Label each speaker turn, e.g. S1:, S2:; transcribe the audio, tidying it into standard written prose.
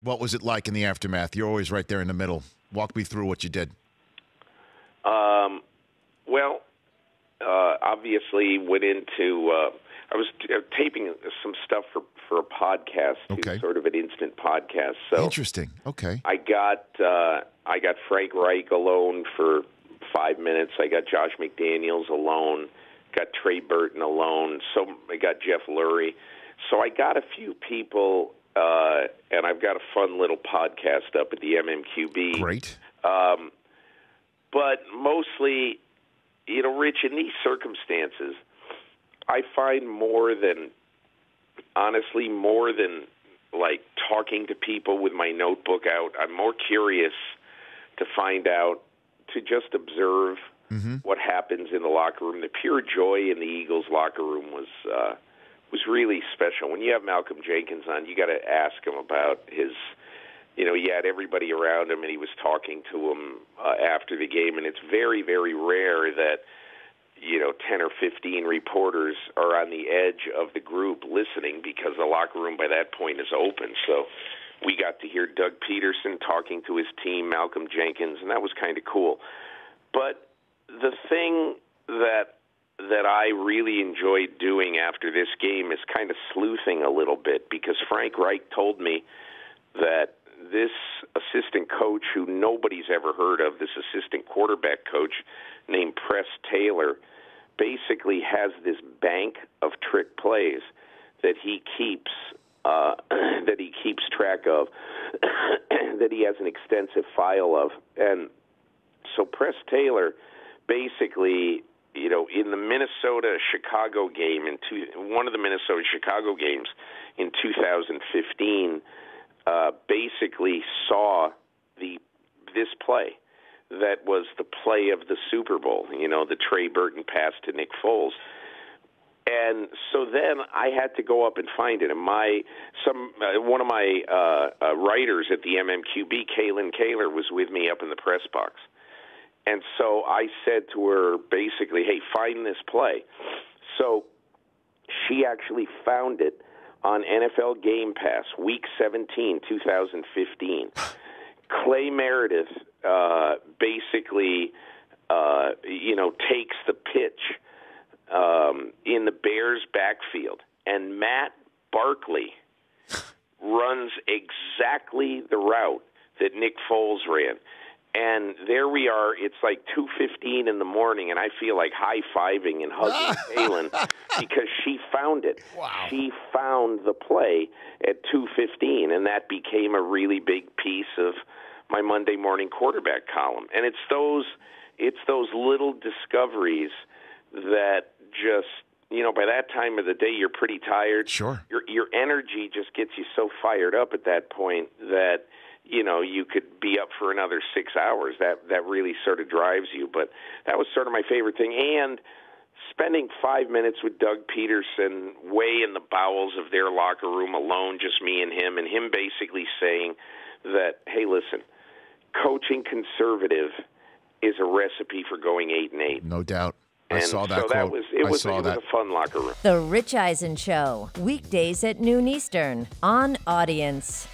S1: What was it like in the aftermath? You're always right there in the middle. Walk me through what you did.
S2: Well, obviously went into. I was taping some stuff for a podcast,
S1: Okay.
S2: sort of an instant podcast. So
S1: Interesting. Okay.
S2: I got Frank Reich alone for 5 minutes. I got Josh McDaniels alone. Got Trey Burton alone. So I got Jeff Lurie. So I got a few people, and I've got a fun little podcast up at the MMQB.
S1: Great.
S2: But mostly, Rich, in these circumstances, I find more than like talking to people with my notebook out, I'm more curious to find out, to just observe what happens in the locker room. The pure joy in the Eagles locker room was really special. When you have Malcolm Jenkins on, you got to ask him about his. He had everybody around him, and he was talking to him after the game. And it's very, very rare that 10 or 15 reporters are on the edge of the group listening, because the locker room by that point is open. So we got to hear Doug Peterson talking to his team, Malcolm Jenkins, and that was kind of cool. But the thing that I really enjoyed doing after this game is kind of sleuthing a little bit, because Frank Reich told me that this assistant coach, who nobody's ever heard of, this assistant quarterback coach named Press Taylor, basically has this bank of trick plays that he keeps track of, that he has an extensive file of. And so Press Taylor basically, in the Minnesota-Chicago game, one of the Minnesota-Chicago games in 2015, basically saw this play that was the play of the Super Bowl, the Trey Burton pass to Nick Foles. And so then I had to go up and find it. And one of my writers at the MMQB, Kaylin Kaler, was with me up in the press box. And so I said to her, basically, hey, find this play. So she actually found it on NFL Game Pass, Week 17, 2015. Clay Meredith basically, takes the pitch in the Bears' backfield, and Matt Barkley runs exactly the route that Nick Foles ran. And there we are. It's like 2:15 in the morning, and I feel like high-fiving and hugging Kaylin because she found it.
S1: Wow.
S2: She found the play at 2:15, and that became a really big piece of my Monday morning quarterback column. And it's those little discoveries that just, by that time of the day, you're pretty tired.
S1: Sure.
S2: Your energy just gets you so fired up at that point that you could be up for another 6 hours. That really sort of drives you. But that was sort of my favorite thing. And spending 5 minutes with Doug Peterson way in the bowels of their locker room alone, just me and him basically saying that, hey, listen, coaching conservative is a recipe for going 8-8.
S1: No doubt. I saw that quote.
S2: That was it was a fun locker room.
S3: The Rich Eisen Show, weekdays at noon Eastern on Audience.